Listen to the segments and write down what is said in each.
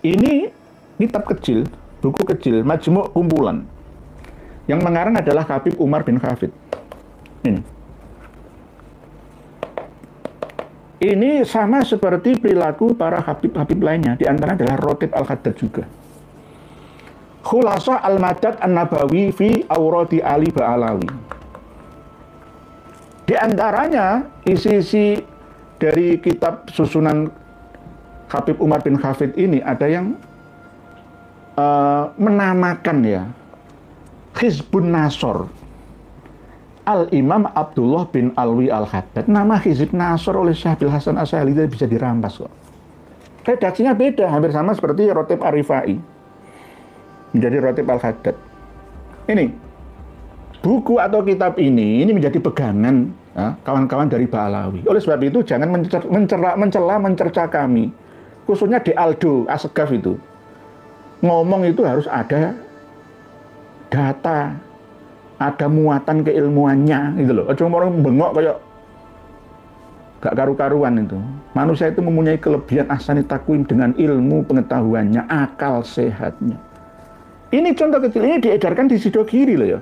Ini kitab kecil, buku kecil, majmu' kumpulan. Yang mengarang adalah Habib Umar bin Hafid. Ini sama seperti perilaku para Habib-Habib lainnya. Di antara adalah Rotib Al-Haddad juga. Khulasah Al-Madad An-Nabawi fi Auradi Ali Ba'alawi. Di antaranya isi-isi dari kitab susunan Habib Umar bin Hafid ini ada yang menamakan ya Hizbun Nasor Al-Imam Abdullah bin Alwi Al-Haddad. Nama Hizib Nasor oleh Syekh Hasan Asy'ari itu bisa dirampas kok. Redaksinya beda, hampir sama seperti Rotib Ar-Rifai menjadi Rotib Al-Haddad. Ini buku atau kitab ini menjadi pegangan kawan-kawan dari Ba'alawi. Oleh sebab itu jangan mencerca kami, khususnya di Aldo Asegaf itu. Ngomong itu harus ada data, ada muatan keilmuannya gitu loh. Cuma orang bengok kayak gak karu-karuan itu. Manusia itu mempunyai kelebihan ahsani takwim dengan ilmu pengetahuannya, akal sehatnya. Ini contoh kecil, ini diedarkan di Sidogiri loh ya.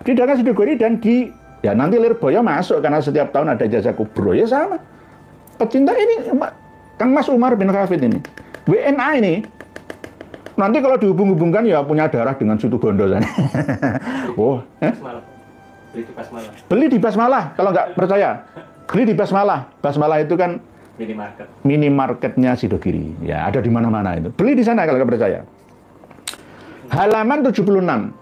Diedarkan Sidogiri dan ya nanti Lirboyo masuk karena setiap tahun ada ijazah kubro ya sama. Pecinta ini Kang Mas Umar bin Hafid ini. WNA ini nanti kalau dihubung-hubungkan ya punya darah dengan Situ Bondo. Oh, beli di Basmalah. Beli di Basmalah kalau nggak percaya. Beli di Basmalah. Basmalah itu kan minimarket. Minimarketnya Sidogiri. Ya, ada di mana-mana itu. Beli di sana kalau nggak percaya. Halaman 76.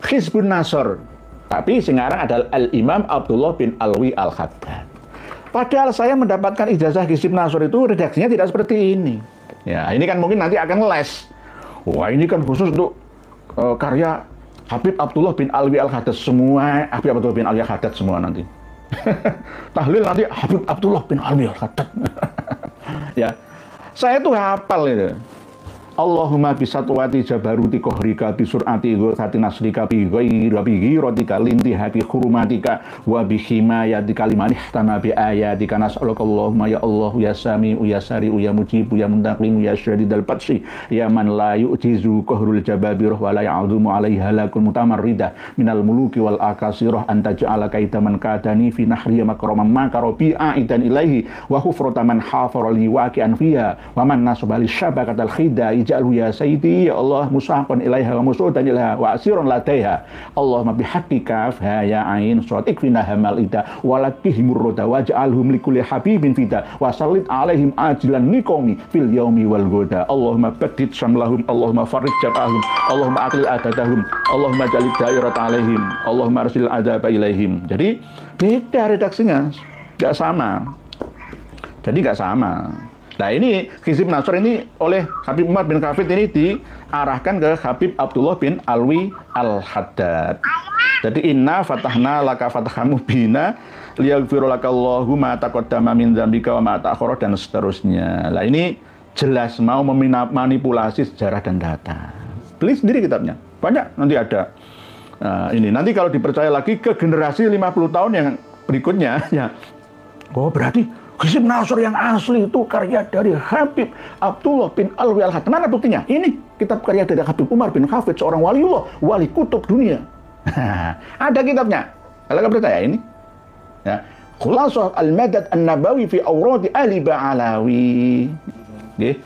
Hizbun Nasor. Tapi sekarang adalah Al-Imam Abdullah bin Alwi Al-Haddad. Padahal saya mendapatkan ijazah Hizib Nasor itu redaksinya tidak seperti ini. Ya, ini kan mungkin nanti akan les. Wah, ini kan khusus untuk karya Habib Abdullah bin Alwi Al-Haddad semua. Habib Abdullah bin Alwi Al-Haddad semua nanti. Tahlil nanti Habib Abdullah bin Alwi Al-Haddad. Ya, saya tuh hafal itu. Allahumma bisatwati jabaruti kohrika bisur'ati ghosati nasrika bi ghairatika lintihaki hurumatika wa bihimayatika liman ihtama bi ayatika nas'aluka Allahumma ya Allah ya Sami'u ya Sari'u ya Mujibu ya Muntaqim ya Syadidal Batsi ya man la yu'jizu qahrul jababirah wa la ya'zumu 'alaiha lakul mutamarridah minal muluki wal akasirah anta ja'ala kaitaman kadani fi nahriya makraman makarobi aidan ilaihi wa hufrata man hafara li waqi'an fiha wa man nasabali syabakatal khidai ij'alhu ya sayyidi ya Allah musaqan ilaiha wa musudan ilaiha wa asiran ladaiha Allahumma bihaqqika fa ya ain surat ikfina hamal ida walakihim roda waj'alhum likulli habibin fida wa sallit alaihim ajilan niqami fil yaumi wal goda Allahumma badid samlahum Allahumma farij jabahum Allahumma aqlil adadahum Allahumma jalib dairat alaihim Allahumma arsil adaba ilaihim. Jadi beda redaksinya, nggak sama. Jadi nggak sama. Nah ini Hizib Nasor ini oleh Habib Umar bin Hafid ini diarahkan ke Habib Abdullah bin Alwi Al-Haddad. Jadi inna fatahna laka fathamu bina liyaghfira lakallahu ma taqaddama min dzambika wa ma ta'akhkhara dan seterusnya. Nah ini jelas mau memanipulasi sejarah dan data. Beli sendiri kitabnya. Banyak nanti ada. Nah, ini nanti kalau dipercaya lagi ke generasi 50 tahun yang berikutnya ya. Oh berarti Hizib Nasor yang asli itu karya dari Habib Abdullah bin Alwi Al-Haddad. Mana buktinya? Ini kitab karya dari Habib Umar bin Hafid, seorang waliullah, wali kutub dunia. Ada kitabnya. Kalau nggak percaya ini. Ya. Khulasah Al-Madad An-Nabawi fi Auradi Ali Ba'alawi. Oke.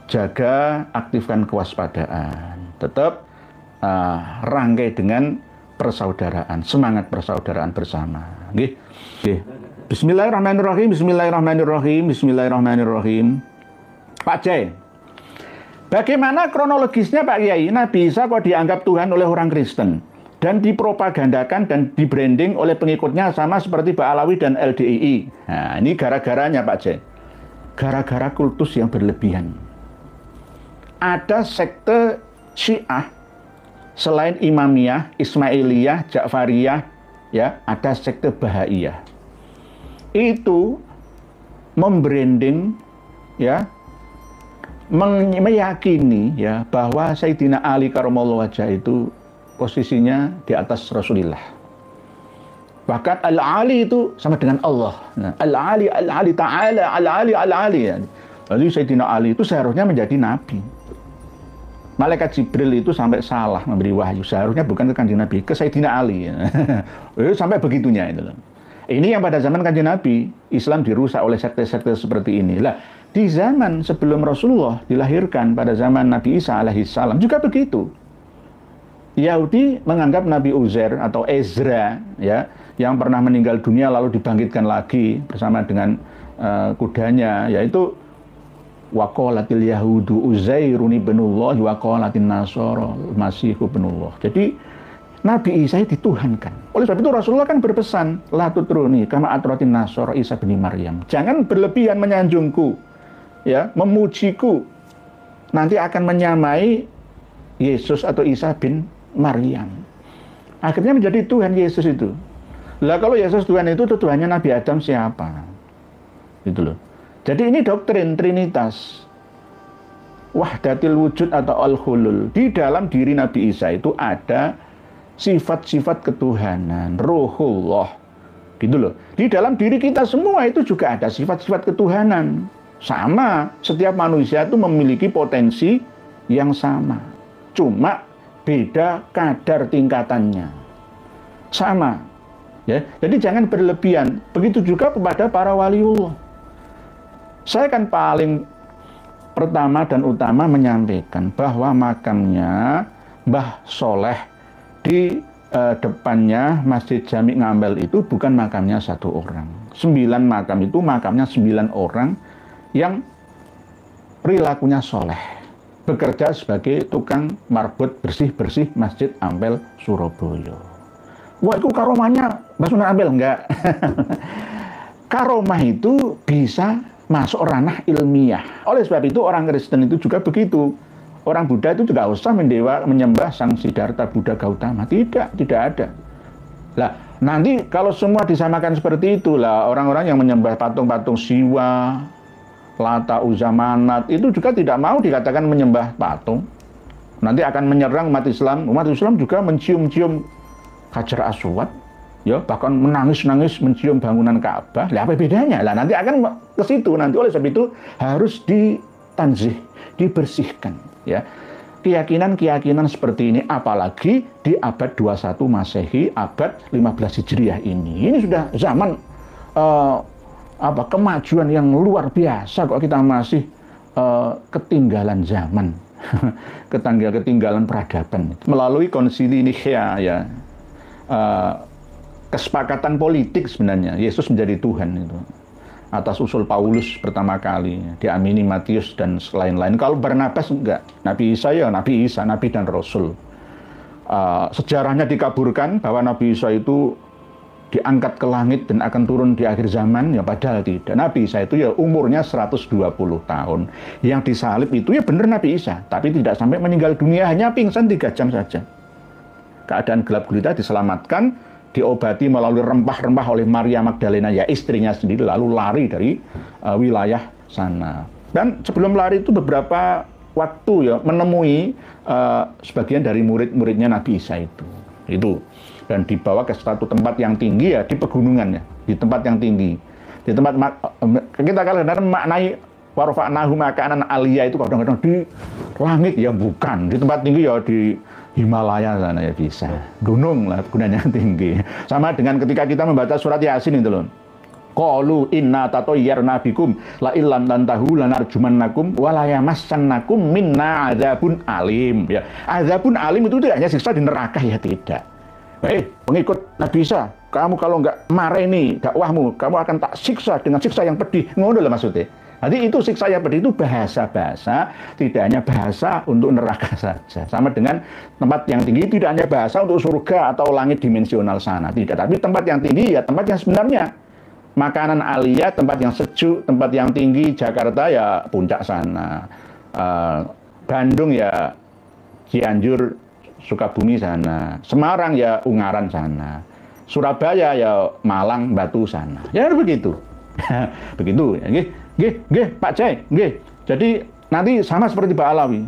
Jaga, aktifkan kewaspadaan. Tetap rangkai dengan persaudaraan, semangat persaudaraan bersama. Oke. Oke. Bismillahirrahmanirrahim, bismillahirrahmanirrahim, bismillahirrahmanirrahim. Pak Jai, bagaimana kronologisnya Pak Kiai? Nabi Isa kok dianggap Tuhan oleh orang Kristen dan dipropagandakan dan di-branding oleh pengikutnya sama seperti Ba'alawi dan LDII. Nah, ini gara-garanya Pak Jai. Gara-gara kultus yang berlebihan. Ada sekte Syiah selain Imamiyah, Ismailiyah, Ja'fariyah, ya, ada sekte Bahaiyah. Itu membranding ya, meyakini ya bahwa Sayyidina Ali karramallahu wajhah itu posisinya di atas Rasulullah. Bahkan Al-Ali itu sama dengan Allah. Nah, Al-Ali, Al-Ali Ta'ala, Al-Ali, Al-Ali. Ya. Lalu Sayyidina Ali itu seharusnya menjadi nabi. Malaikat Jibril itu sampai salah memberi wahyu, seharusnya bukan ke Kanjeng Nabi, ke Sayyidina Ali. Sampai begitunya itu loh. Ini yang pada zaman Kanjeng Nabi, Islam dirusak oleh sekte-sekte seperti ini. Lah, di zaman sebelum Rasulullah dilahirkan pada zaman Nabi Isa alaihissalam juga begitu. Yahudi menganggap Nabi Uzair atau Ezra ya, yang pernah meninggal dunia lalu dibangkitkan lagi bersama dengan kudanya, yaitu waqalatil yahudu Uzairun ibnullah wa qalatin nasara Masihu ibnullah. Jadi Nabi Isa dituhankan. Oleh sebab itu Rasulullah kan berpesan, la tutruni kama atratin nasara Isa bin Maryam. Jangan berlebihan menyanjungku, ya, memujiku. Nanti akan menyamai Yesus atau Isa bin Maryam. Akhirnya menjadi Tuhan Yesus itu. Lah kalau Yesus Tuhan itu Tuhannya Nabi Adam siapa? Gitu loh. Jadi ini doktrin Trinitas, wahdatil wujud atau al-hulul. Di dalam diri Nabi Isa itu ada sifat-sifat ketuhanan, ruhullah. Gitu loh. Di dalam diri kita semua itu juga ada sifat-sifat ketuhanan. Sama, setiap manusia itu memiliki potensi yang sama. Cuma beda kadar tingkatannya. Sama. Ya. Jadi jangan berlebihan. Begitu juga kepada para waliullah. Saya kan paling pertama dan utama menyampaikan bahwa makamnya Mbah Soleh di depannya Masjid Jami Ngambel itu bukan makamnya satu orang. 9 makam itu makamnya 9 orang yang perilakunya soleh. Bekerja sebagai tukang marbot bersih-bersih Masjid Ampel Surabaya. Wah, itu karomahnya Mbah Sunan Ampel? Enggak. Karomah itu bisa masuk ranah ilmiah. Oleh sebab itu orang Kristen itu juga begitu. Orang Buddha itu juga usah menyembah Sang Siddhartha Buddha Gautama. Tidak ada. Lah, nanti kalau semua disamakan seperti itulah, orang-orang yang menyembah patung-patung Siwa, Lata, Uzza, Manat, itu juga tidak mau dikatakan menyembah patung. Nanti akan menyerang umat Islam. Umat Islam juga mencium-cium Hajar Aswad. Ya, bahkan menangis-nangis mencium bangunan Ka'bah. Lah, apa bedanya? Lah, nanti akan ke situ nanti. Oleh sebab itu harus ditanzih, dibersihkan, ya. Keyakinan-keyakinan seperti ini apalagi di abad 21 Masehi, abad 15 Hijriah ini. Ini sudah zaman kemajuan yang luar biasa kok kita masih ketinggalan zaman. ketinggalan peradaban. Melalui Konsili Nikea, ya. Kesepakatan politik sebenarnya Yesus menjadi Tuhan itu atas usul Paulus pertama kali, diamini Matius dan lain-lain. Kalau Barnabas enggak, Nabi Isa ya Nabi Isa, Nabi dan Rasul. Sejarahnya dikaburkan bahwa Nabi Isa itu diangkat ke langit dan akan turun di akhir zaman, ya padahal tidak. Nabi Isa itu ya umurnya 120 tahun. Yang disalib itu ya benar Nabi Isa, tapi tidak sampai meninggal dunia, hanya pingsan 3 jam saja. Keadaan gelap gulita diselamatkan, diobati melalui rempah-rempah oleh Maria Magdalena, ya istrinya sendiri, lalu lari dari wilayah sana. Dan sebelum lari itu beberapa waktu ya menemui sebagian dari murid-muridnya Nabi Isa itu. Dan dibawa ke suatu tempat yang tinggi, ya di pegunungan, ya, di tempat yang tinggi. Di tempat kita kadang-kadang maknai warfa'nahu makanan aliyah itu kadang-kadang di langit, ya bukan, di tempat tinggi, ya di Himalaya sana, ya bisa. Gunung lah, gunanya tinggi. Sama dengan ketika kita membaca surat Yasin itu loh. Qalu inna tatayyarna bikum la illam tantahu lanarjumannakum wa la yamassannakum minna adzabun alim. Ya, adzabun alim itu tidak hanya siksa di neraka, ya tidak. Pengikut Nabi Isa, kamu kalau enggak mareni dakwahmu, kamu akan tak siksa dengan siksa yang pedih. Ngono lah maksudnya. Jadi itu siksa yang pedih itu bahasa-bahasa, tidak hanya bahasa untuk neraka saja. Sama dengan tempat yang tinggi tidak hanya bahasa untuk surga atau langit dimensional sana, tidak. Tapi tempat yang tinggi ya tempat yang sebenarnya. Makanan aliyah, tempat yang sejuk, tempat yang tinggi. Jakarta ya puncak sana. Bandung ya Cianjur, Sukabumi sana. Semarang ya Ungaran sana. Surabaya ya Malang, Batu sana. Ya begitu. Begitu ya. Nggih, Pak Jai, nggih. Jadi nanti sama seperti Pak Alawi.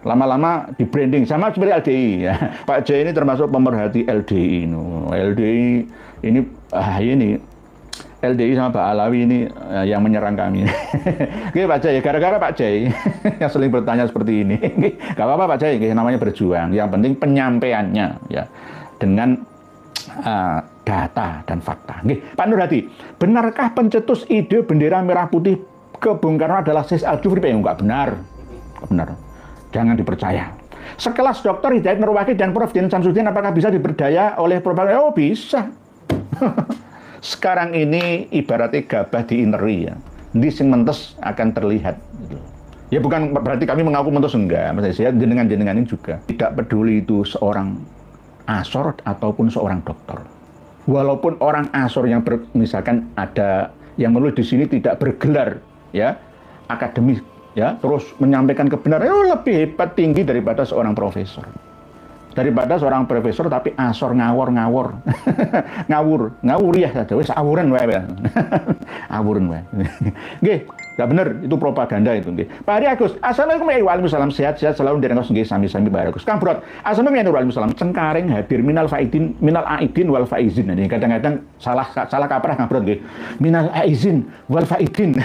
Lama-lama di branding sama seperti LDI ya. Pak Jai ini termasuk pemerhati LDI. LDI ini LDI sama Pak Alawi ini yang menyerang kami. Oke Pak Jai, gara-gara Pak Jai yang sering bertanya seperti ini. Gak apa-apa Pak Jai, namanya berjuang. Yang penting penyampaiannya ya dengan data dan fakta. Pak Nur Hadi, benarkah pencetus ide bendera merah putih ke Bung Karno adalah Sis Al-Jufri? Enggak benar. Benar. Jangan dipercaya. Sekelas Dr. Hidayat Nur Wahid dan Prof. Din Samsudin apakah bisa diberdaya oleh propaganda? Oh bisa. Sekarang ini ibaratnya gabah diineri ya. Di sing mentes akan terlihat. Ya bukan berarti kami mengaku mentes, enggak. Maksudnya saya jenengan-jenengan ini juga tidak peduli itu seorang asor ataupun seorang dokter. Walaupun orang asor yang misalkan ada yang menulis di sini tidak bergelar ya akademis ya terus menyampaikan kebenaran lebih hebat tinggi daripada seorang profesor. Daripada seorang profesor tapi asor ngawur ya saja wis awuran wae awuran wae nggih gak bener itu propaganda itu nggih Pak Hari Agus assalamualaikum waalaikumsalam sehat-sehat selalu direngos nggih sami-sami Pak Agus Kang Brot assalamualaikum waalaikumsalam cengkareng hadir minal aidin wal faizin ini kadang-kadang salah kaprah Kang Brot nggih minal aizin wal faizin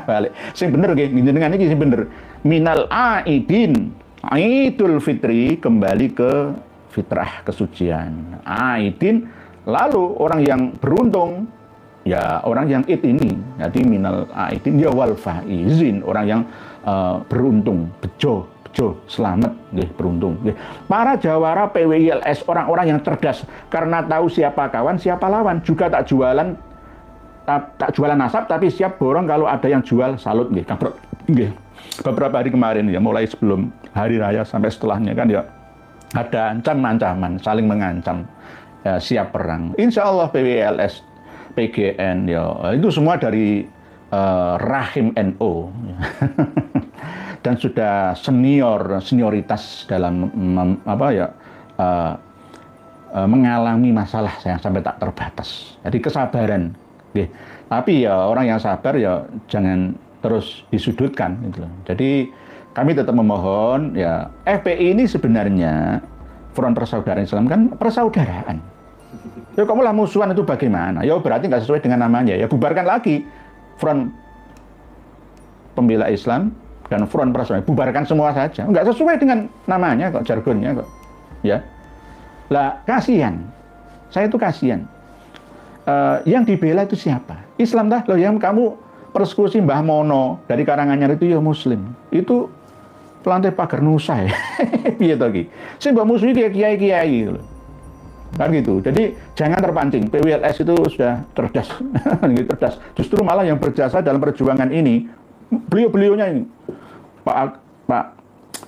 balik sing bener nggih jenengan iki sing bener minal aidin Idul Fitri kembali ke fitrah kesucian. Aidin lalu orang yang beruntung ya orang yang id ini. Jadi minal aidin ya wal faizin orang yang beruntung, bejo selamat nggih beruntung nggih. Para jawara PWILS orang-orang yang cerdas karena tahu siapa kawan, siapa lawan. Juga tak jualan nasab tapi siap borong kalau ada yang jual salut nggih. Kabrok nggih. Beberapa hari kemarin ya mulai sebelum hari raya sampai setelahnya kan ya ada ancaman saling mengancam ya, siap perang. Insya Allah PWLS, PGN ya itu semua dari rahim NU ya. Dan sudah senioritas dalam mengalami masalah yang sampai tak terbatas. Jadi kesabaran. Okay. Tapi ya orang yang sabar ya jangan terus disudutkan gitu loh. Jadi kami tetap memohon ya FPI ini sebenarnya Front Persaudaraan Islam kan persaudaraan. Ya kamu lah musuhan itu bagaimana? Ya berarti nggak sesuai dengan namanya. Ya bubarkan lagi Front Pembela Islam dan Front Persaudaraan. Bubarkan semua saja. Nggak sesuai dengan namanya kok, jargonnya kok. Ya. Lah kasihan. Saya itu kasihan. Yang dibela itu siapa? Islam dah. Loh yang kamu persekusi Mbah Mono dari Karanganyar itu ya Muslim. Itu lantai pagar Nusa ya. Piye to iki? Sing mbok musuhi kiai-kiai gitu. Kan gitu. Jadi jangan terpancing. PWLS itu sudah cerdas. cerdas. Justru malah yang berjasa dalam perjuangan ini beliau-beliaunya ini. Pak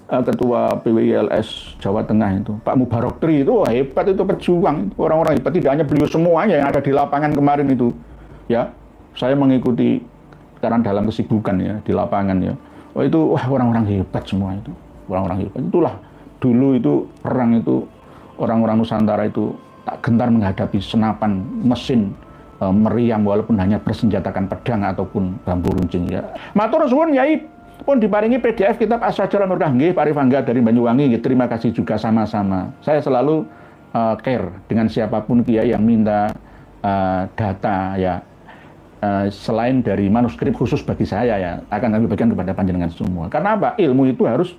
Ketua PWLS Jawa Tengah itu, Pak Mubarok Tri itu hebat itu pejuang. Orang-orang hebat tidak hanya beliau semuanya yang ada di lapangan kemarin itu. Ya. Saya mengikuti karena dalam kesibukan ya di lapangan ya. Oh itu wah orang-orang hebat semua itu. Orang-orang hebat. Itulah dulu itu perang itu orang-orang Nusantara itu tak gentar menghadapi senapan mesin meriam walaupun hanya bersenjatakan pedang ataupun bambu runcing ya. Matur suwun Yai pun diparingi PDF kitab As-Sajarah Nurdah nggih Pak Rifangga dari Banyuwangi nggih. Terima kasih juga sama-sama. Saya selalu care dengan siapapun kiai yang minta data ya. Selain dari manuskrip khusus bagi saya ya akan kami bagikan kepada panjenengan semua. Karena apa? Ilmu itu harus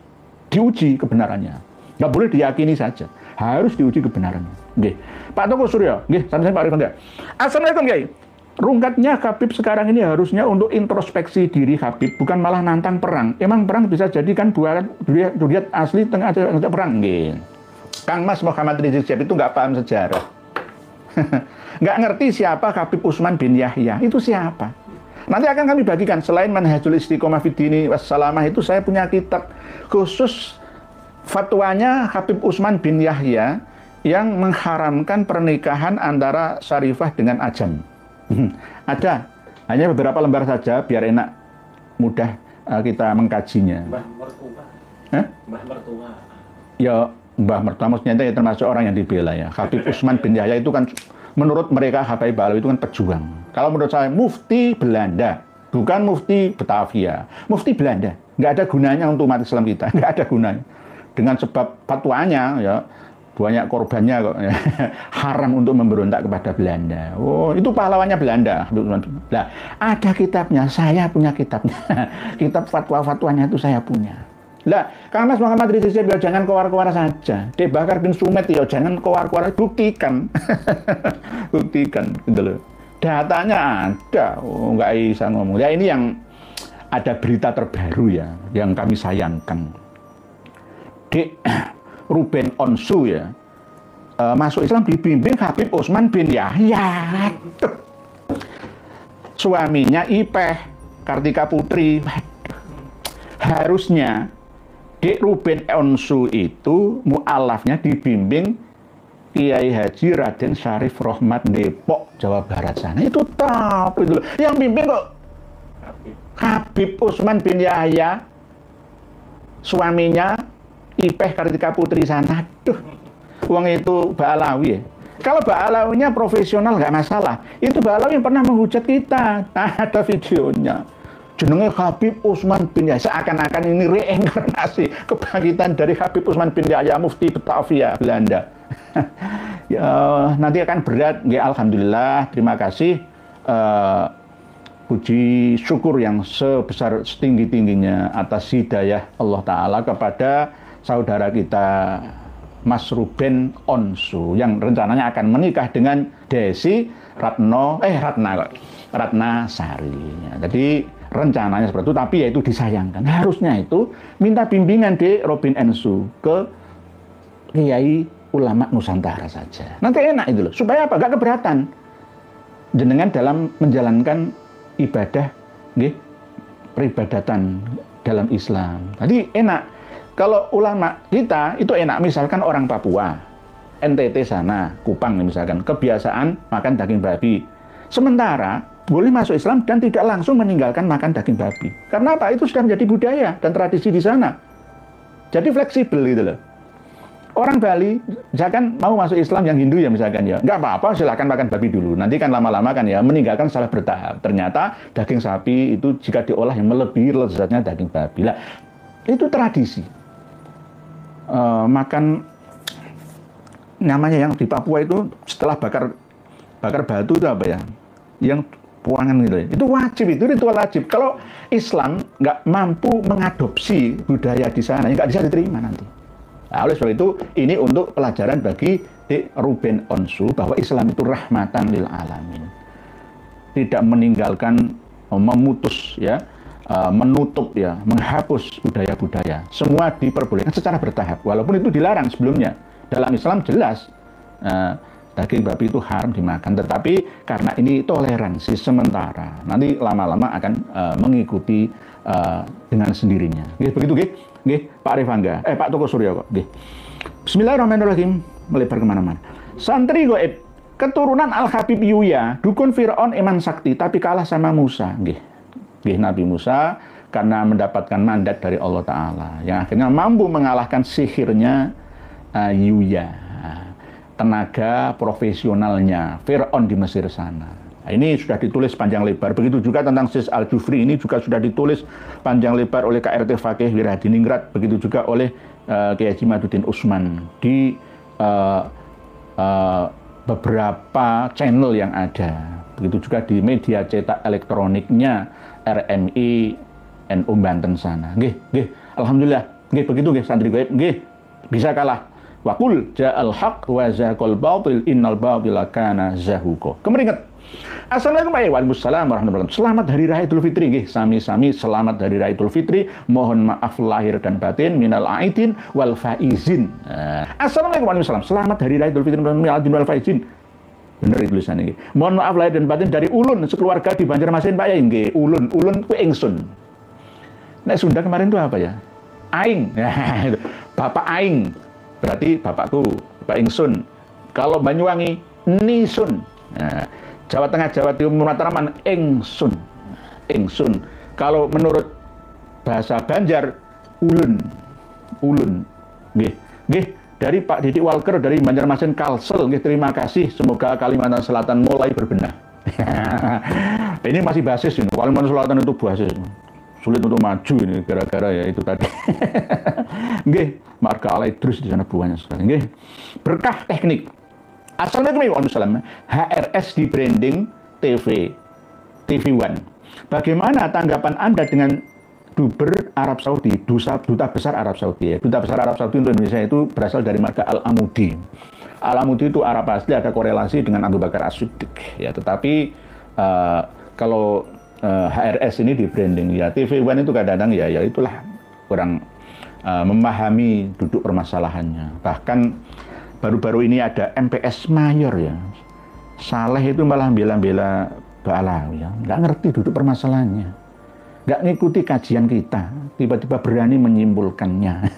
diuji kebenarannya. Nggak boleh diyakini saja. Harus diuji kebenarannya. Nggih. Pak Toko Suryo, nggih, sampai Pak Rifanda. Assalamualaikum, Kiai. Rungkatnya Habib sekarang ini harusnya untuk introspeksi diri Habib, bukan malah nantang perang. Emang perang bisa jadikan buah duriat asli tengah ada perang, nggih. Kang Mas Muhammad Rizik Syihab itu nggak paham sejarah. Nggak ngerti siapa Habib Utsman bin Yahya, itu siapa? Nanti akan kami bagikan, selain Manhajul Istiqomah Fiddini Wassalamah itu saya punya kitab khusus fatwanya Habib Utsman bin Yahya yang mengharamkan pernikahan antara syarifah dengan ajam. Ada, hanya beberapa lembar saja biar enak, mudah kita mengkajinya. Mbah Mertua. Mbah Mertua. Ya, Mbah Mertua maksudnya itu termasuk orang yang dibela ya. Habib Utsman bin Yahya itu kan menurut mereka Habaib Balawi itu kan pejuang. Kalau menurut saya mufti Belanda, bukan mufti Batavia, mufti Belanda. Nggak ada gunanya untuk umat Islam kita, nggak ada gunanya. Dengan sebab fatwanya ya banyak korbannya kok. Haram untuk memberontak kepada Belanda. Oh, itu pahlawannya Belanda. Nah, ada kitabnya, saya punya kitabnya. Kitab fatwa-fatwanya itu saya punya. Lah, Kang Mas Muhammad Rizik Syihab, ya jangan kowar-kowar saja. Dek Bakar bin Sumet, ya jangan kowar-kowar, buktikan. Buktikan, gitu loh. Datanya ada, oh, nggak bisa ngomong. Ya ini yang ada berita terbaru ya, yang kami sayangkan. Dek Ruben Onsu ya, masuk Islam dibimbing Habib Utsman bin Yahya. Suaminya Ipeh Kartika Putri. Harusnya Dek Ruben Onsu itu mu'alafnya dibimbing Kiai Haji Raden Syarif Rohmat Depok, Jawa Barat sana. Itu top itu. Yang bimbing kok Habib Utsman bin Yahya, suaminya Ipeh Kartika Putri sana. Aduh, uang itu Ba'alawi ya. Kalau Ba'alawinya profesional nggak masalah. Itu Ba'alawi yang pernah menghujat kita. Nah, ada videonya. Jenenge Habib Utsman bin Yahya, seakan-akan ini reinkarnasi kebangkitan dari Habib Utsman bin Yahya, Mufti Batavia Belanda. Ya, nanti akan berat. Ya, alhamdulillah, terima kasih. Puji syukur yang sebesar setinggi-tingginya atas hidayah Allah Ta'ala kepada saudara kita Mas Ruben Onsu yang rencananya akan menikah dengan Desi Ratna Sari. Ya, jadi rencananya seperti itu, tapi ya itu disayangkan. Harusnya itu minta bimbingan di Ruben Onsu ke Kiai ulama Nusantara saja. Nanti enak itu loh. Supaya apa? Gak keberatan jenengan dalam menjalankan ibadah, peribadatan dalam Islam. Tadi enak. Kalau ulama kita itu enak, misalkan orang Papua, NTT sana, Kupang misalkan, kebiasaan makan daging babi. Sementara boleh masuk Islam dan tidak langsung meninggalkan makan daging babi. Karena apa? Itu sudah menjadi budaya dan tradisi di sana. Jadi fleksibel gitu loh. Orang Bali, misalkan mau masuk Islam yang Hindu ya misalkan ya, nggak apa-apa, silakan makan babi dulu. Nanti kan lama-lama kan ya meninggalkan secara bertahap. Ternyata daging sapi itu jika diolah yang melebihi lezatnya daging babi. Lah, itu tradisi. Makan namanya yang di Papua itu setelah bakar batu itu apa ya? Yang puangan gitu ya. Itu wajib, itu ritual wajib. Kalau Islam nggak mampu mengadopsi budaya di sana, ya nggak bisa diterima nanti. Nah, oleh sebab itu, ini untuk pelajaran bagi Dek Ruben Onsu bahwa Islam itu rahmatan lil alamin. Tidak meninggalkan, memutus ya, menutup ya, menghapus budaya-budaya. Semua diperbolehkan secara bertahap, walaupun itu dilarang sebelumnya. Dalam Islam jelas daging babi itu haram dimakan, tetapi karena ini toleransi sementara, nanti lama-lama akan mengikuti dengan sendirinya. Begitu, Pak Arif Angga, Pak Toko Suryo kok. Bismillahirrahmanirrahim, melebar kemana-mana. Santri goib, keturunan Al-Habib Yuya, dukun Fir'aun iman sakti, tapi kalah sama Musa. Nabi Musa karena mendapatkan mandat dari Allah Ta'ala, yang akhirnya mampu mengalahkan sihirnya Yuya, tenaga profesionalnya Fir'aun di Mesir sana. Nah, ini sudah ditulis panjang lebar. Begitu juga tentang Sis Al-Jufri, ini juga sudah ditulis panjang lebar oleh KRT Fakih Wiradiningrat. Begitu juga oleh Kiai Haji Maduddin Usman di beberapa channel yang ada. Begitu juga di media cetak elektroniknya RMI NU Banten sana. Alhamdulillah. Begitu santri gaib. Bisa kalah. Wakul ja'al haq wa zaqal batil innal batila kana zahuqa. Kemeringat. Assalamualaikum warahmatullahi wabarakatuh. Selamat Hari Raya Idul Fitri. Sami-sami selamat Hari Raya Idul Fitri. Mohon maaf lahir dan batin minal aidin wal faizin. Assalamualaikum warahmatullahi wabarakatuh. Selamat Hari Raya Idul Fitri minal aidin wal faizin. Bener tulisannya. Mohon maaf lahir dan batin dari ulun sekeluarga di Banjarmasin Pak ya. Ulun ku ingsun. Nek Sunda kemarin itu apa ya? Aing. Bapak Aing. Berarti bapakku, Bapak ingsun. Kalau Banyuwangi, nisun. Nah, Jawa Tengah, Jawa Timur, Mataraman, ingsun. Kalau menurut bahasa Banjar, ulun. Dari Pak Didik Walker dari Banjarmasin Kalsel. Terima kasih. Semoga Kalimantan Selatan mulai berbenah. Ini masih basis ini. Kalimantan Selatan itu basis. sulit untuk maju ini gara-gara ya itu tadi. Nggih, marga Allah Idrus di sana banyak sekali. Nggih. Berkah teknik. Assalamualaikum. HRS di branding TV One. Bagaimana tanggapan Anda dengan Duber Arab Saudi, duta besar Arab Saudi ya. Duta besar Arab Saudi untuk Indonesia itu berasal dari marga Al-Amudi. Al-Amudi itu Arab asli, ada korelasi dengan Abu Bakar As-Siddiq ya. Tetapi kalau HRS ini di branding ya, TV One itu kadang-kadang ya itulah kurang memahami duduk permasalahannya. Bahkan baru-baru ini ada MPS Mayor ya, Saleh itu malah bela-bela Ba'alawi ya, nggak ngerti duduk permasalahannya, nggak ngikuti kajian kita, tiba-tiba berani menyimpulkannya.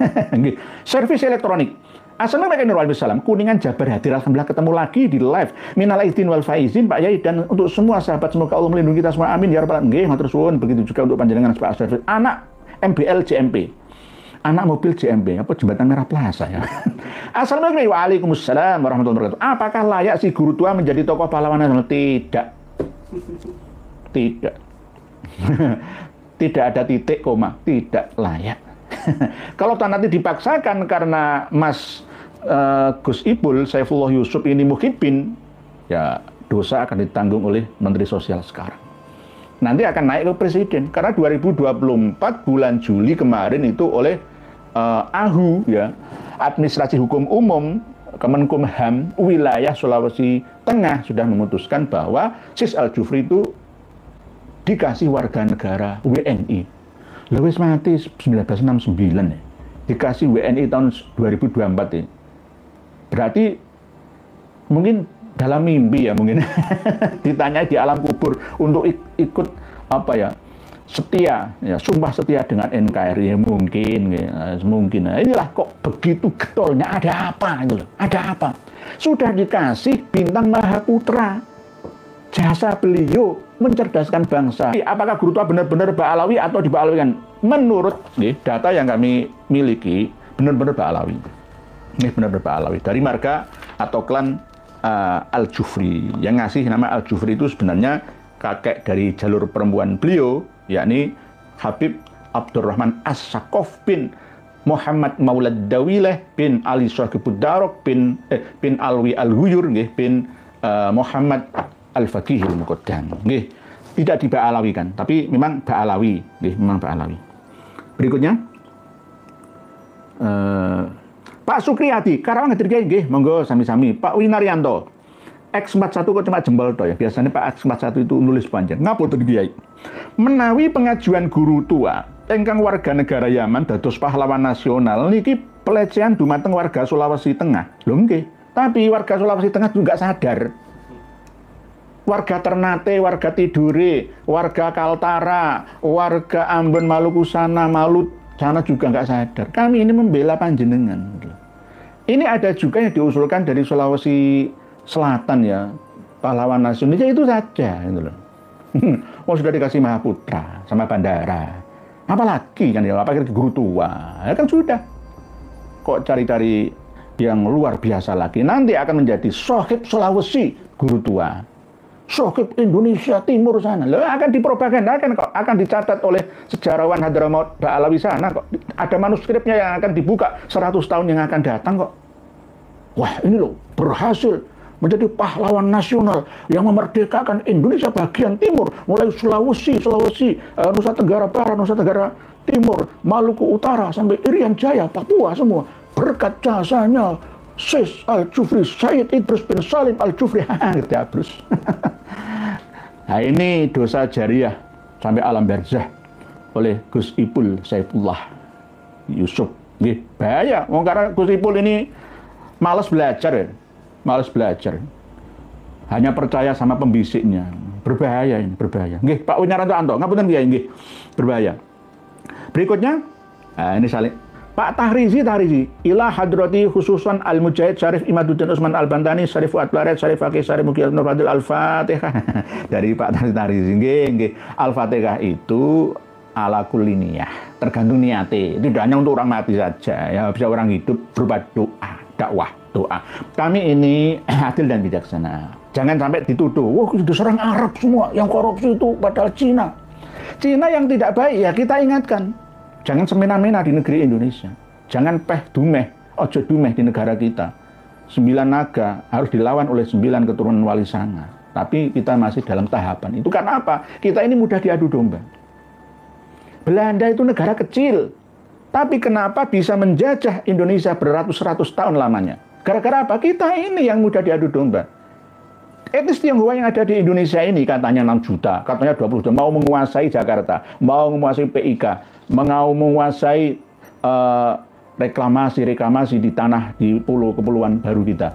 Servis elektronik. Assalamualaikum. Kuningan Jabar hadir, alhamdulillah ketemu lagi di live. Minal aidin wal faizin Pak Yai, dan untuk semua sahabat semoga Allah melindungi kita semua, amin ya rabbal alamin. Matur suwun. Begitu juga untuk panjenengan Pak Servis. Anak MBL JMP, anak mobil JMP, apa jembatan Merah Plaza ya. Assalamualaikum. Waalaikumsalam warahmatullahi wabarakatuh. Apakah layak si guru tua menjadi tokoh pahlawan nasional? Tidak. Tidak. Tidak ada titik koma, tidak layak. Kalau nanti dipaksakan karena Mas Gus Ipul Saifullah Yusuf ini mukhibin, ya dosa akan ditanggung oleh Menteri Sosial sekarang. Nanti akan naik ke Presiden karena 2024 bulan Juli kemarin itu oleh AHU ya, Administrasi Hukum Umum Kemenkumham wilayah Sulawesi Tengah sudah memutuskan bahwa Sis Al-Jufri itu dikasih warga negara WNI. Lewis mati 1969 ya. Dikasih WNI tahun 2024 ya. Berarti mungkin dalam mimpi ya mungkin ditanya di alam kubur untuk ikut apa ya, setia ya, sumpah setia dengan NKRI ya, mungkin ya, mungkin. Nah, inilah kok begitu getolnya, ada apa gitu loh. Ada apa? Sudah dikasih bintang Mahaputra. Jasa beliau mencerdaskan bangsa. Apakah guru tua benar-benar Ba'alawi atau diba'alawikan? Menurut data yang kami miliki, benar-benar Ba'alawi. Ini benar-benar Ba'alawi. Dari marga atau klan Al-Jufri. Yang ngasih nama Al-Jufri itu sebenarnya kakek dari jalur perempuan beliau, yakni Habib Abdurrahman As-Sakof bin Muhammad Maulad Dawileh bin Ali Sohibud Darok bin Alwi Al-Huyur bin Muhammad Al-Faqihil Muqaddam. Tidak diba'alawikan, tapi memang Ba'alawi. Memang Ba'alawi. Berikutnya, Pak Sukriyadi, Karawang hadir nggih, monggo sami-sami. Pak Winaryanto, X41 kok cuma jempol toh ya. Biasanya Pak X41 itu nulis panjang. Ngapunten Kiai. Menawi pengajuan guru tua ingkang warga negara Yaman dados pahlawan nasional niki pelecehan dumateng warga Sulawesi Tengah. Lho nggih. Tapi warga Sulawesi Tengah juga sadar. Warga Ternate, warga Tidore, warga Kaltara, warga Ambon, Maluku sana, Malut sana juga nggak sadar. Kami ini membela panjenengan. Ini ada juga yang diusulkan dari Sulawesi Selatan ya, pahlawan nasional itu saja. Gitu loh. Oh sudah dikasih Mahaputra sama bandara. Apalagi kan ya, apalagi guru tua. Ya kan sudah. Kok cari-cari yang luar biasa lagi. Nanti akan menjadi Sohib Sulawesi guru tua. Sohib Indonesia Timur sana. Loh, akan dipropagandakan kok, akan dicatat oleh sejarawan Hadramaut Ba'alawi sana kok. Ada manuskripnya yang akan dibuka 100 tahun yang akan datang kok. Wah, ini loh berhasil menjadi pahlawan nasional yang memerdekakan Indonesia bagian timur, mulai Sulawesi, Nusa Tenggara Barat, Nusa Tenggara Timur, Maluku Utara sampai Irian Jaya, Papua semua. Berkat jasanya Sis Al-Jufri, Sayyid Idrus bin Salim Al-Jufri. Gitu ya, Brus. Nah, ini dosa jariah sampai alam barzah oleh Gus Ipul Saifullah Yusuf. Nggih, bahaya. Karena Gus Ipul ini malas belajar ya. Malas belajar. Hanya percaya sama pembisiknya. Berbahaya ini, berbahaya. Nggih, Pak Winaryanto, ngapunten Kiai nggih. Berbahaya. Berikutnya, nah ini saling Pak Tahrizi, ila hadrati khususan Al-Mujahid Syarif Imaduddin Usman Al-Bantani, Syarif Fuad Baret, Syarif Fakih, Syarif Mughiyah Nur Fadil Al-Fatihah. Dari Pak Tahrizi, nggih. Al-Fatihah itu ala kulli niyah, tergantung niate. Itu tidak hanya untuk orang mati saja, ya bisa orang hidup berupa doa, dakwah, doa. Kami ini adil dan bijaksana. Jangan sampai dituduh, wah itu serang Arab semua, yang korupsi itu padahal Cina. Cina yang tidak baik ya kita ingatkan. Jangan semena-mena di negeri Indonesia. Jangan ojo dumeh di negara kita. 9 naga harus dilawan oleh 9 keturunan Wali Sanga. Tapi kita masih dalam tahapan. Itu karena apa? Kita ini mudah diadu domba. Belanda itu negara kecil. Tapi kenapa bisa menjajah Indonesia beratus-ratus tahun lamanya? Gara-gara apa? Kita ini yang mudah diadu domba. Etnis Tionghoa yang ada di Indonesia ini katanya 6 juta, katanya 20 juta, mau menguasai Jakarta, mau menguasai PIK, mau menguasai reklamasi di tanah, di kepulauan baru kita.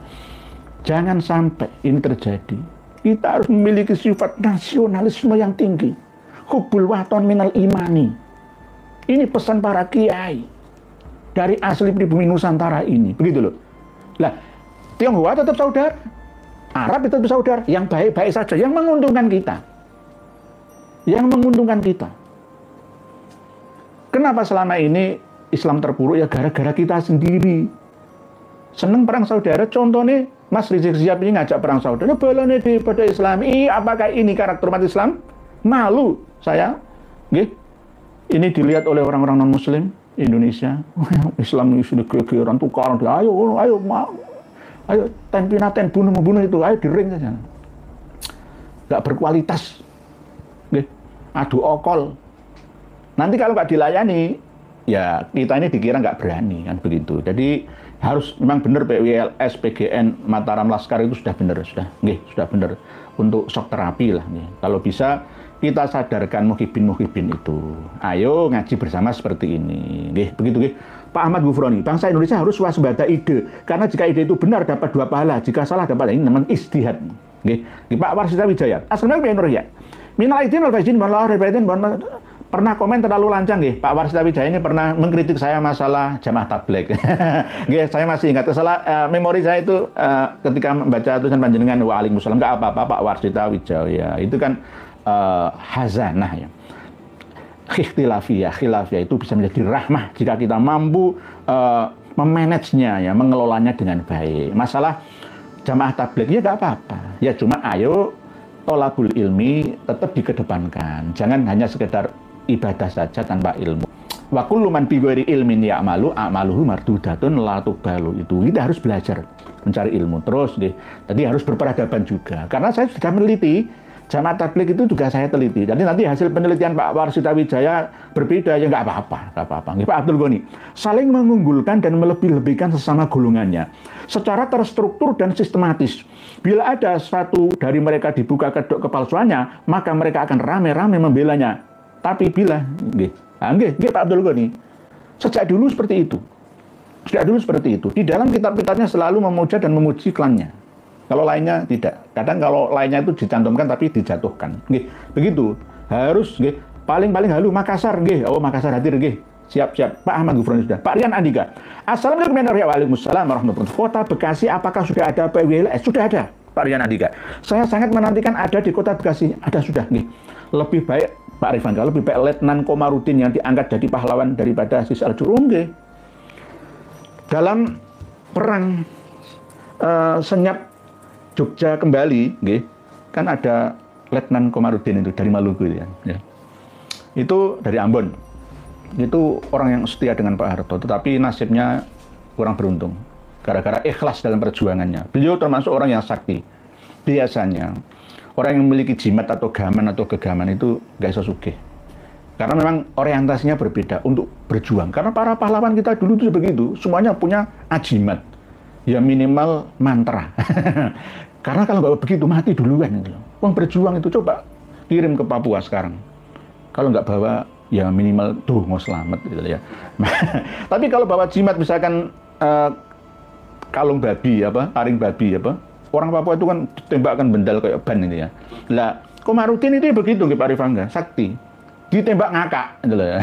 Jangan sampai ini terjadi. Kita harus memiliki sifat nasionalisme yang tinggi. Hubbul waton minal imani. Ini pesan para kiai dari asli pribumi Nusantara ini. Begitu loh. Lah, Tionghoa tetap saudara. Arab itu saudara, yang baik-baik saja, yang menguntungkan kita. Yang menguntungkan kita. Kenapa selama ini Islam terpuruk? Ya gara-gara kita sendiri. Seneng perang saudara, contohnya Mas Rizik Sihab ini ngajak perang saudara, balane pada Islam. Apakah ini karakter umat Islam? Malu saya. Ini dilihat oleh orang-orang non-Muslim Indonesia. Islam ini sudah gegeran tukaran, ayo ten bunuh itu, ayo di ring saja. Nggak berkualitas. Adu okol. Nanti kalau nggak dilayani, ya kita ini dikira nggak berani, kan begitu. Jadi harus memang benar PWLS, PGN, Mataram Laskar itu sudah benar, sudah benar untuk shock terapi lah. Kalau bisa kita sadarkan muhibin itu. Ayo ngaji bersama seperti ini. Begitu. Pak Ahmad Gufroni, bangsa Indonesia harus waspada ide. Karena jika ide itu benar dapat 2 pahala, jika salah dapat ini namanya istihad. Pak Warsita Wijaya. Assalamualaikum ya. Minal aidin wal faizin pernah komen terlalu lancang Pak Warsita Wijaya ini pernah mengkritik saya masalah jamaah tabligh. Saya masih ingat memori saya itu ketika membaca tulisan panjenengan Waalaikumsalam. Enggak apa-apa Pak Warsita Wijaya. Itu kan hazanah ya. Khilafiyah itu bisa menjadi rahmah jika kita mampu memanagenya ya, mengelolanya dengan baik. Masalah jamaah tabligh ya nggak apa-apa. Ya cuma ayo tolabul ilmi tetap dikedepankan. Jangan hanya sekedar ibadah saja tanpa ilmu. Wa kullu man bi ghairi ilmin ya'malu a'maluhu mardudatun la tuqbalu. Itu kita harus belajar mencari ilmu terus Tadi harus berperadaban juga. Karena saya sudah meneliti jamaah tabligh itu juga saya teliti. Jadi nanti hasil penelitian Pak Warsita Wijaya berbeda ya nggak apa-apa. Pak Abdul Ghani, saling mengunggulkan dan melebih-lebihkan sesama golongannya secara terstruktur dan sistematis. Bila ada satu dari mereka dibuka kedok kepalsuannya, maka mereka akan rame-rame membelanya. Tapi bila Pak Abdul Ghani, sejak dulu seperti itu. Di dalam kitab-kitabnya selalu memuja dan memuji klannya. Kalau lainnya tidak. Kadang kalau lainnya itu dicantumkan tapi dijatuhkan. Begitu. Harus paling-paling halu Makassar Makassar hadir Siap. Pak Ahmad Gufroni sudah. Pak Rian Andika. Assalamualaikum warahmatullahi wabarakatuh. Kota Bekasi apakah sudah ada PWLS? Sudah ada. Pak Rian Andika. Saya sangat menantikan ada di Kota Bekasi. Ada sudah Lebih baik Pak Rifan, lebih baik Letnan Komarudin yang diangkat jadi pahlawan daripada Sis Al-Jurum. Dalam perang senyap Jogja kembali, kan ada Letnan Komarudin itu dari Maluku ya. Itu dari Ambon. Itu orang yang setia dengan Pak Harto, tetapi nasibnya kurang beruntung. Gara-gara ikhlas dalam perjuangannya. Beliau termasuk orang yang sakti. Biasanya orang yang memiliki jimat atau gaman atau kegaman itu nggak bisa sugih. Karena memang orientasinya berbeda untuk berjuang. Karena para pahlawan kita dulu itu begitu, semuanya punya ajimat. Ya minimal mantra. Karena kalau nggak begitu mati duluan itu. Wong berjuang itu coba kirim ke Papua sekarang. Kalau nggak bawa ya minimal tuh mau selamat gitu ya. Tapi kalau bawa jimat misalkan kalung babi taring babi orang Papua itu kan ditembakkan bendal kayak ban gitu ya. Lah Komarudin itu begitu Pak Rifangga, sakti. Ditembak ngakak gitu ya.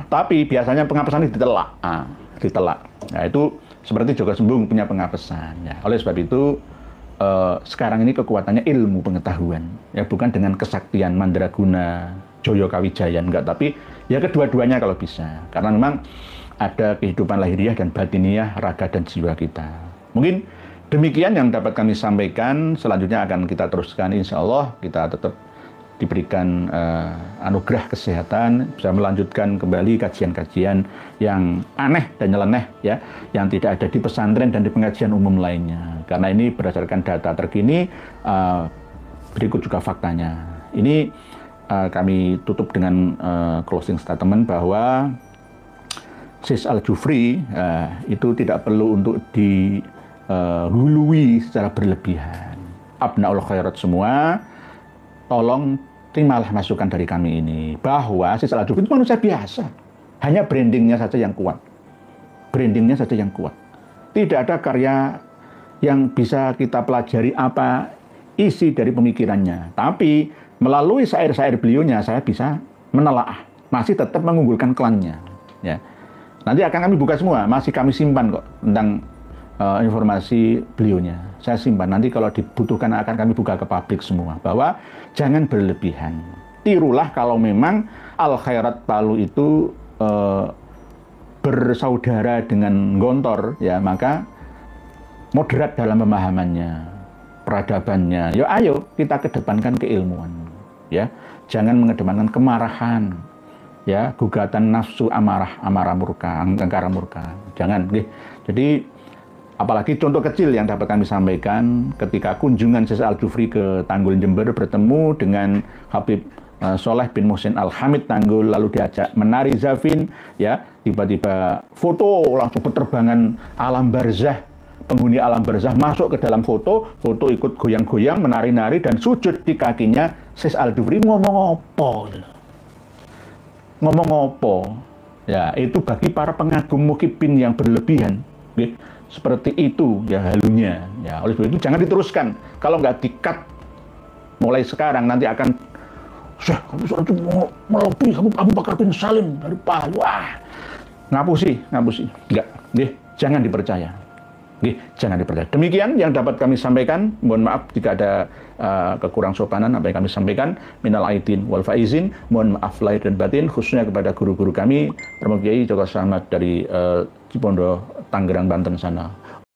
Tapi biasanya pengapesan itu ditelak. Nah itu seperti Joko Sembung punya pengapesan ya. Oleh sebab itu sekarang ini kekuatannya ilmu pengetahuan ya, bukan dengan kesaktian Mandraguna, Joyo Kawijayan enggak, tapi ya kedua-duanya kalau bisa. Karena memang ada kehidupan lahiriah dan batiniah raga dan jiwa kita. Mungkin demikian yang dapat kami sampaikan. Selanjutnya akan kita teruskan insya Allah. Kita tetap diberikan anugerah kesehatan, bisa melanjutkan kembali kajian-kajian yang aneh dan nyeleneh ya, yang tidak ada di pesantren dan di pengajian umum lainnya. Karena ini berdasarkan data terkini, berikut juga faktanya. Ini kami tutup dengan closing statement bahwa Sis Al-Jufri itu tidak perlu untuk dihului secara berlebihan. Abnaul khairat semua, tolong terimalah masukan dari kami ini bahwa Sis Al-Jufri itu manusia biasa, hanya brandingnya saja yang kuat, brandingnya saja yang kuat. Tidak ada karya yang bisa kita pelajari apa isi dari pemikirannya, tapi melalui syair-syair beliaunya saya bisa menelaah, masih tetap mengunggulkan klannya. Ya, nanti akan kami buka semua, masih kami simpan kok tentang informasi beliaunya. Saya simpan, nanti kalau dibutuhkan akan kami buka ke publik semua, bahwa jangan berlebihan. Tirulah kalau memang Al-Khairat Palu itu bersaudara dengan Gontor, ya maka moderat dalam pemahamannya, peradabannya. Ya ayo kita kedepankan keilmuan, ya jangan mengedepankan kemarahan, ya gugatan nafsu amarah murka, angkara murka. Jangan, jadi apalagi contoh kecil yang dapat kami sampaikan ketika kunjungan Sis Al-Jufri ke Tanggul Jember bertemu dengan Habib Soleh bin Muhsin Al-Hamid Tanggul, lalu diajak menari Zafin, ya tiba-tiba foto langsung penerbangan alam barzah, penghuni alam barzah masuk ke dalam foto ikut goyang-goyang, menari-nari dan sujud di kakinya Sis Al-Jufri. Ngomong apa? Ya itu bagi para pengagum mukibin yang berlebihan. Seperti itu ya halunya. Ya, oleh sebab itu jangan diteruskan. Kalau nggak di-cut mulai sekarang nanti akan kamu mau melebihi kamu Abu Bakar bin Salim dari Palu. Wah, ngapusi. Enggak, jangan dipercaya. Jangan dipercaya. Demikian yang dapat kami sampaikan. Mohon maaf jika ada kekurang sopanan apa yang kami sampaikan. Minal aidin wal faizin. Mohon maaf lahir dan batin, khususnya kepada guru-guru kami, Prof. Kiai Joko Selamat dari Cipondo, Tangerang, Banten sana.